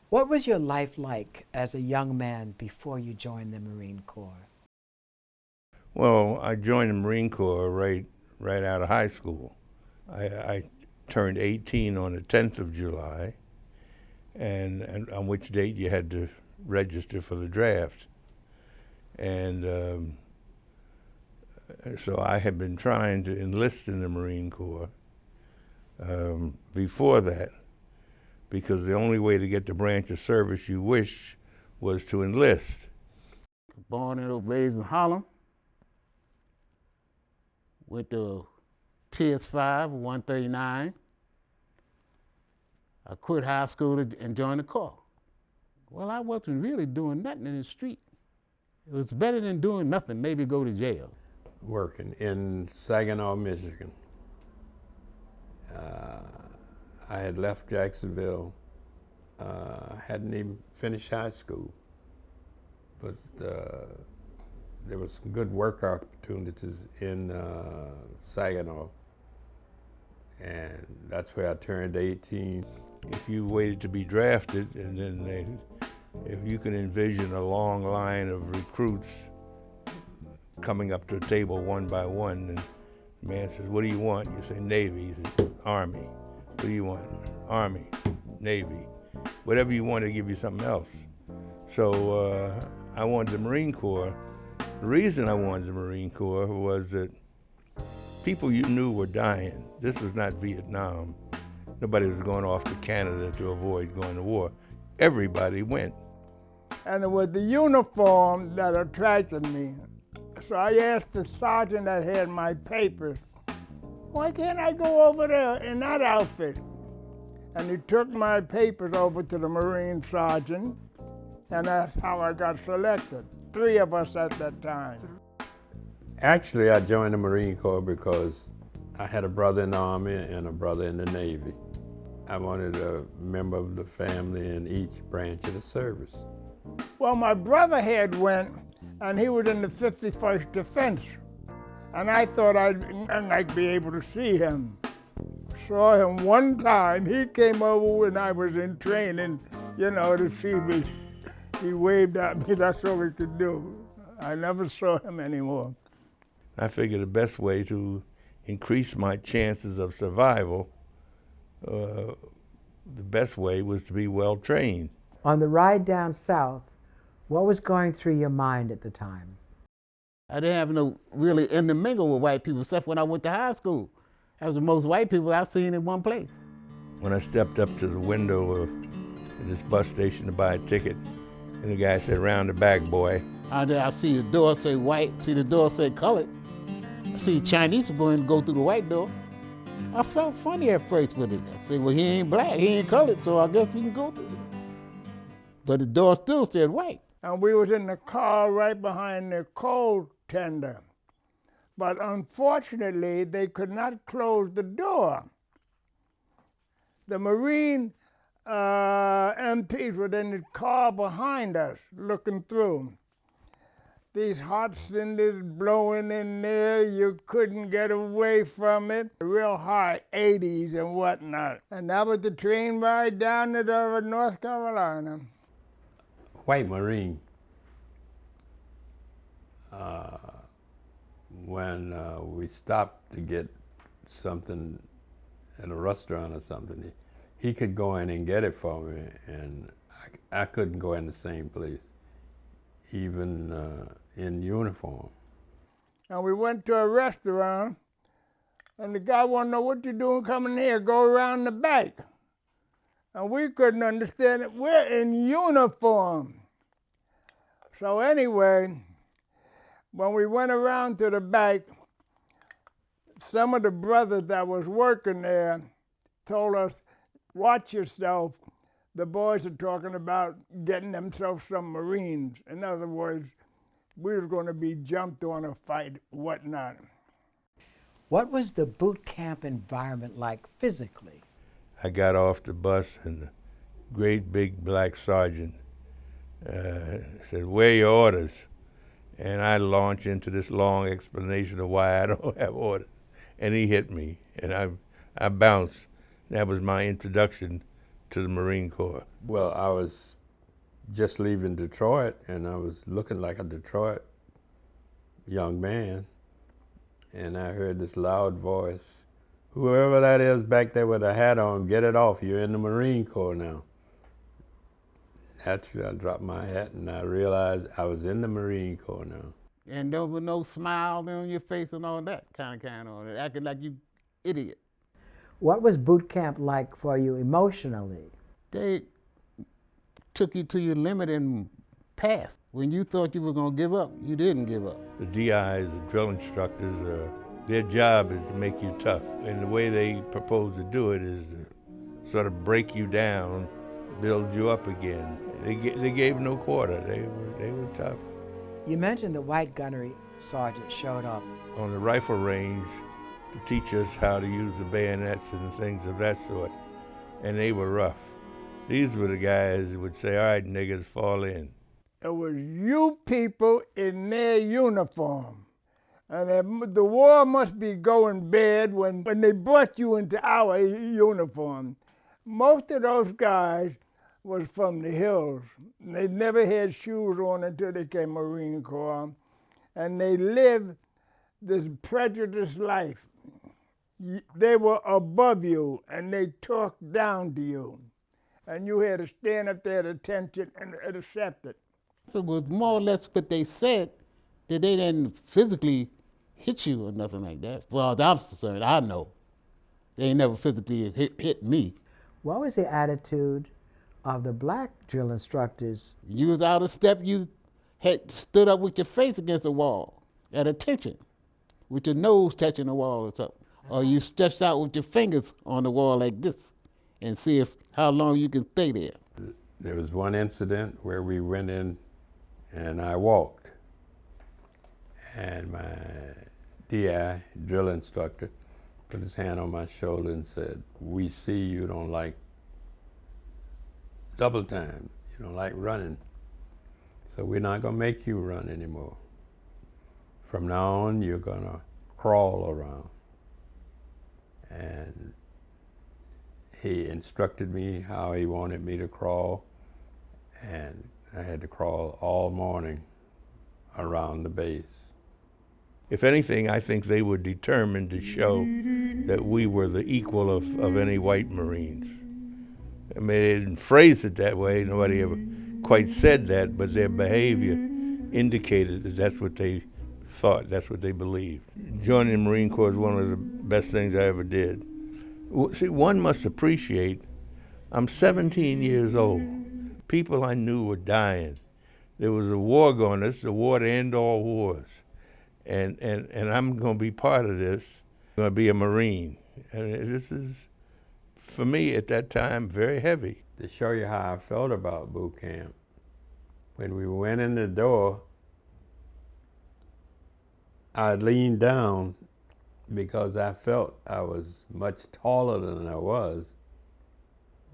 What was your life like as a young man before you joined the Marine Corps? Well, I joined the Marine Corps right out of high school. I turned 18 on the 10th of July, and on which date you had to register for the draft. And so I had been trying to enlist in the Marine Corps before that, because the only way to get the branch of service you wish was to enlist. Born and raised in Harlem, went to PS5, 139. I quit high school and joined the Corps. Well, I wasn't really doing nothing in the street. It was better than doing nothing, maybe go to jail. Working in Saginaw, Michigan. I had left Jacksonville, hadn't even finished high school, but there was some good work opportunities in Saginaw, and that's where I turned 18. If you waited to be drafted, and then if you can envision a long line of recruits coming up to a table one by one, and the man says, "What do you want?" You say, "Navy." He says, "Army." "What do you want?" "Army." "Navy." Whatever you want, to give you something else. So I wanted the Marine Corps. The reason I wanted the Marine Corps was that people you knew were dying. This was not Vietnam. Nobody was going off to Canada to avoid going to war. Everybody went. And it was the uniform that attracted me. So I asked the sergeant that had my papers, "Why can't I go over there in that outfit?" And he took my papers over to the Marine sergeant, and that's how I got selected. 3 of us at that time. Actually, I joined the Marine Corps because I had a brother in the Army and a brother in the Navy. I wanted a member of the family in each branch of the service. Well, my brother had went, and he was in the 51st Defense. And I thought I might be able to see him. Saw him one time. He came over when I was in training, to see me. He waved at me. That's all he could do. I never saw him anymore. I figured the best way to increase my chances of survival, the best way was to be well trained. On the ride down south, what was going through your mind at the time? I didn't have no really intermingle with white people except when I went to high school. That was the most white people I've seen in one place. When I stepped up to the window of this bus station to buy a ticket, and the guy said, "Round the back, boy." I see the door say white, see the door say colored. I see Chinese people go through the white door. I felt funny at first with it. I said, well, he ain't black, he ain't colored, so I guess he can go through. But the door still said white. And we was in the car right behind the coal tender. But unfortunately, they could not close the door. The Marine MPs were in the car behind us, looking through. These hot cinders blowing in there, you couldn't get away from it. Real high 80s and whatnot. And that was the train ride down to North Carolina. White Marine. When we stopped to get something at a restaurant or something, he could go in and get it for me, and I couldn't go in the same place, even in uniform. And we went to a restaurant, and the guy wanted to know, "What you doing coming here? Go around the back." And we couldn't understand it. We're in uniform. So anyway, when we went around to the back, some of the brothers that was working there told us, "Watch yourself. The boys are talking about getting themselves some Marines." In other words, we were going to be jumped on a fight, whatnot. What was the boot camp environment like physically? I got off the bus, and the great big black sergeant said, "Where are your orders?" And I launched into this long explanation of why I don't have orders. And he hit me, and I bounced. That was my introduction to the Marine Corps? Well, I was just leaving Detroit, and I was looking like a Detroit young man, and I heard this loud voice, "Whoever that is back there with a hat on, get it off. You're in the Marine Corps now." Naturally, I dropped my hat, and I realized I was in the Marine Corps now. And there was no smile on your face and all that kind of, acting like you idiot. What was boot camp like for you emotionally? They took you to your limit and passed. When you thought you were gonna give up, you didn't give up. The DIs, the drill instructors, their job is to make you tough. And the way they propose to do it is to sort of break you down, build you up again. They gave no quarter. They were tough. You mentioned the white gunnery sergeant showed up. On the rifle range to teach us how to use the bayonets and things of that sort. And they were rough. These were the guys that would say, "All right, niggas, fall in." It was you people in their uniform. And the war must be going bad when they brought you into our uniform. Most of those guys was from the hills. They never had shoes on until they came Marine Corps. And they lived this prejudiced life. They were above you, and they talked down to you. And you had to stand up there at attention and accept it. It was more or less what they said, that they didn't physically hit you or nothing like that. As far as I'm concerned, I know. They ain't never physically hit me. What was the attitude of the black drill instructors? You was out of step, you had stood up with your face against the wall at attention, with your nose touching the wall or something. Or you stretched out with your fingers on the wall like this and see how long you can stay there. There was one incident where we went in and I walked, and my DI, drill instructor, put his hand on my shoulder and said, "We see you don't like double time, you don't like running, so we're not gonna make you run anymore. From now on, you're gonna crawl around." And he instructed me how he wanted me to crawl, and I had to crawl all morning around the base. If anything, I think they were determined to show that we were the equal of any white Marines. I mean, they didn't phrase it that way. Nobody ever quite said that, but their behavior indicated that that's what they thought, that's what they believed. Joining the Marine Corps is one of the best things I ever did. See, one must appreciate, I'm 17 years old. People I knew were dying. There was a war going, this is the war to end all wars. And I'm going to be part of this. I'm going to be a Marine. And this is, for me at that time, very heavy. To show you how I felt about boot camp, when we went in the door, I leaned down because I felt I was much taller than I was,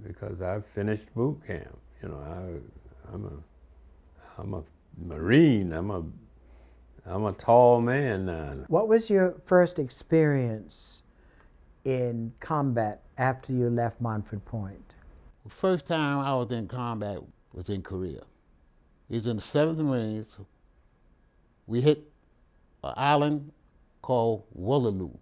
because I finished boot camp. You know, I'm a Marine. I'm a tall man now. What was your first experience in combat after you left Montford Point? The first time I was in combat was in Korea. It was in the 7th Marines. We hit an island called Woolloomooloo.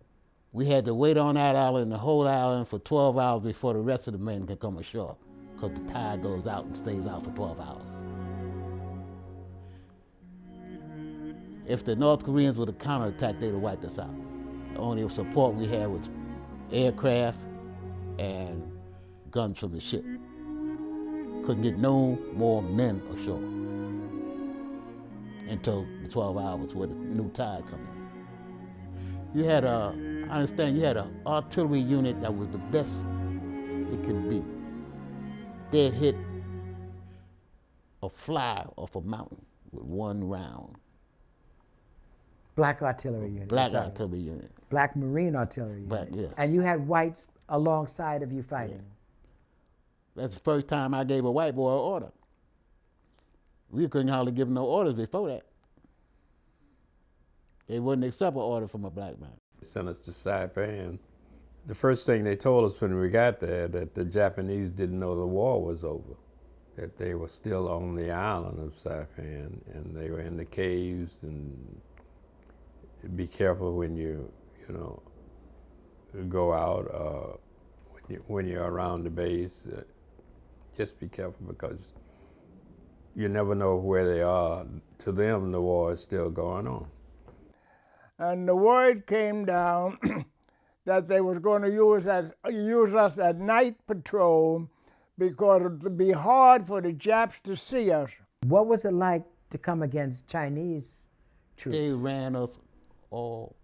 We had to wait on that island, the whole island, for 12 hours before the rest of the men could come ashore, because the tide goes out and stays out for 12 hours. If the North Koreans would have counterattacked, they'd have wiped us out. The only support we had was aircraft and guns from the ship. Couldn't get no more men ashore until the 12 hours where the new tide come in. You had I understand you had an artillery unit that was the best it could be. They'd hit a fly off a mountain with one round. Black artillery unit. Black artillery unit. Black Marine artillery unit. Black, yes. And you had whites alongside of you fighting. That's the first time I gave a white boy an order. We couldn't hardly give no orders before that. They wouldn't accept an order from a black man. They sent us to Saipan, The first thing they told us when we got there, that the Japanese didn't know the war was over, that they were still on the island of Saipan, and they were in the caves, and be careful when you go out, when you're around the base. Just be careful, because you never know where they are. To them, the war is still going on. And the word came down that they was going to use us at night patrol because it would be hard for the Japs to see us. What was it like to come against Chinese troops? They ran us all,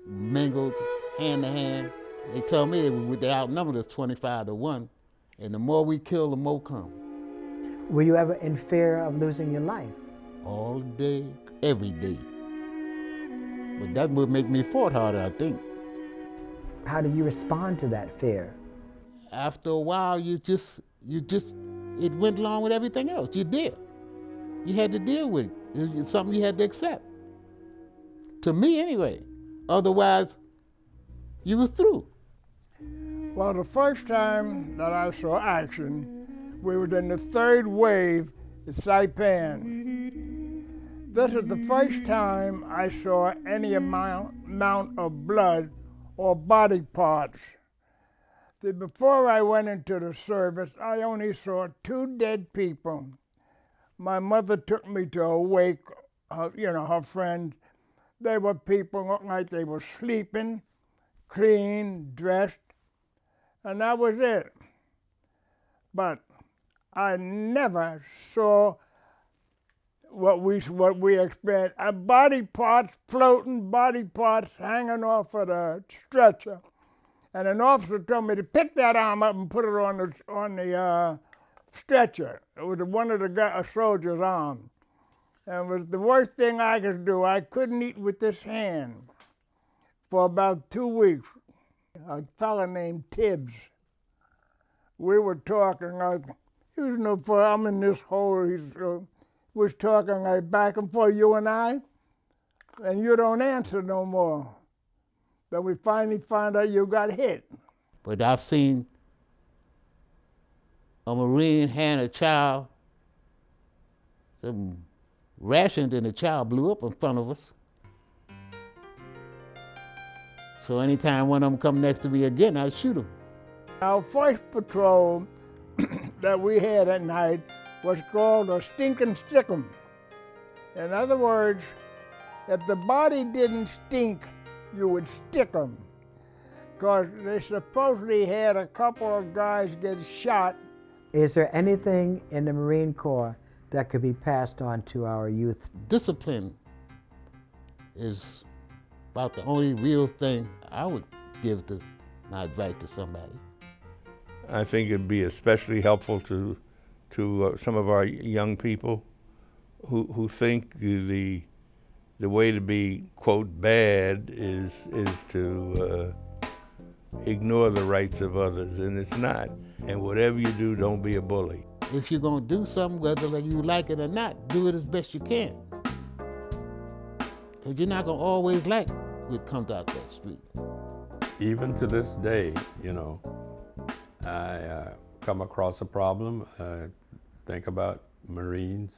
mingled, hand to hand. They told me they outnumbered us 25-1, and the more we kill, the more come. Were you ever in fear of losing your life? All day, every day. But that would make me fight harder, I think. How did you respond to that fear? After a while, it went along with everything else. You did. You had to deal with it. It's something you had to accept. To me, anyway. Otherwise, you were through. Well, the first time that I saw action, we were in the third wave at Saipan. This is the first time I saw any amount of blood or body parts. Before I went into the service, I only saw 2 dead people. My mother took me to a wake, her friends. They were people looked like they were sleeping, clean, dressed, and that was it. But I never saw what we experienced. Body parts floating, body parts hanging off of the stretcher. And an officer told me to pick that arm up and put it on the stretcher. It was one of a soldier's arm. And it was the worst thing I could do. I couldn't eat with this hand for about 2 weeks. A fellow named Tibbs. We were talking like, he was no fun. I'm in this hole. He was talking like back and forth, you and I, and you don't answer no more. But we finally found out you got hit. But I've seen a Marine hand a child some rations, and the child blew up in front of us. So anytime one of them come next to me again, I'd shoot him. Our first patrol that we had at night was called a stinking stickum. In other words, if the body didn't stink, you would stick them. Because they supposedly had a couple of guys get shot. Is there anything in the Marine Corps that could be passed on to our youth? Discipline is about the only real thing I would give to my advice to somebody. I think it'd be especially helpful to some of our young people who think the way to be, quote, bad is to ignore the rights of others, and it's not. And whatever you do, don't be a bully. If you're gonna do something, whether you like it or not, do it as best you can. Because you're not gonna always like what comes out that street. Even to this day, I come across a problem, I think about Marines,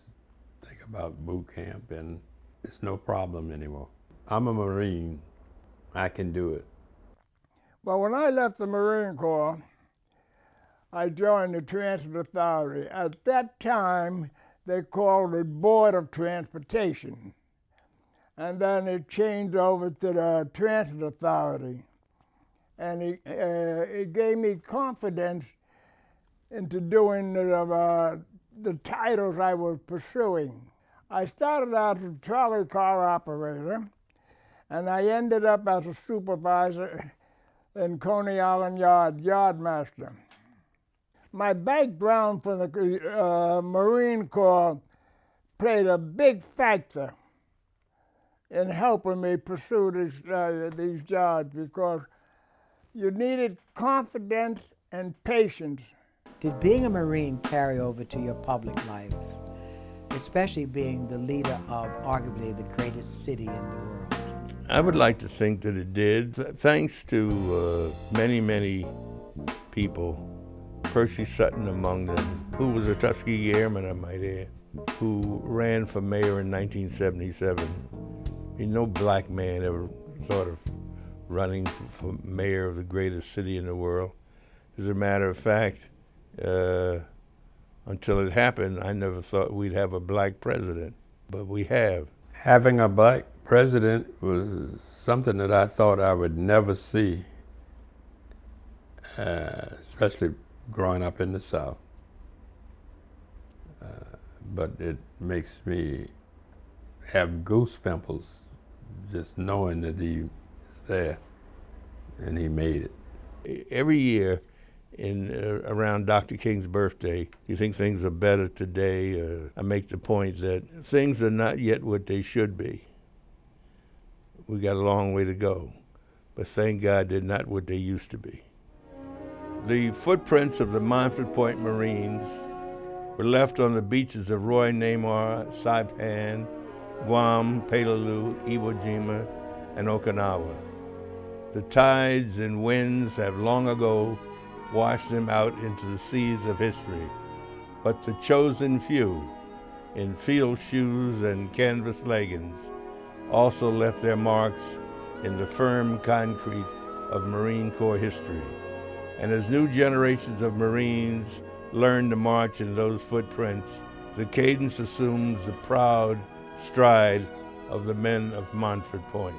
think about boot camp, and it's no problem anymore. I'm a Marine, I can do it. Well, when I left the Marine Corps, I joined the Transit Authority. At that time, they called it Board of Transportation. And then it changed over to the Transit Authority. And it gave me confidence into doing the titles I was pursuing. I started out as a trolley car operator, and I ended up as a supervisor in Coney Island Yard master. My background from the Marine Corps played a big factor in helping me pursue these jobs, because you needed confidence and patience. Did being a Marine carry over to your public life, especially being the leader of arguably the greatest city in the world? I would like to think that it did. Thanks to many, many people, Percy Sutton among them, who was a Tuskegee Airman, I might add, who ran for mayor in 1977. I mean, no black man ever thought of running for mayor of the greatest city in the world. As a matter of fact, until it happened, I never thought we'd have a black president, but we have. Having a black president was something that I thought I would never see, especially growing up in the South. But it makes me have goosepimples just knowing that he was there and he made it. Every year around Dr. King's birthday, you think things are better today? I make the point that things are not yet what they should be. We got a long way to go, but thank God they're not what they used to be. The footprints of the Montford Point Marines were left on the beaches of Roy Namor, Saipan, Guam, Peleliu, Iwo Jima, and Okinawa. The tides and winds have long ago washed them out into the seas of history, but the chosen few, in field shoes and canvas leggings, also left their marks in the firm concrete of Marine Corps history. And as new generations of Marines learn to march in those footprints, the cadence assumes the proud stride of the men of Montford Point.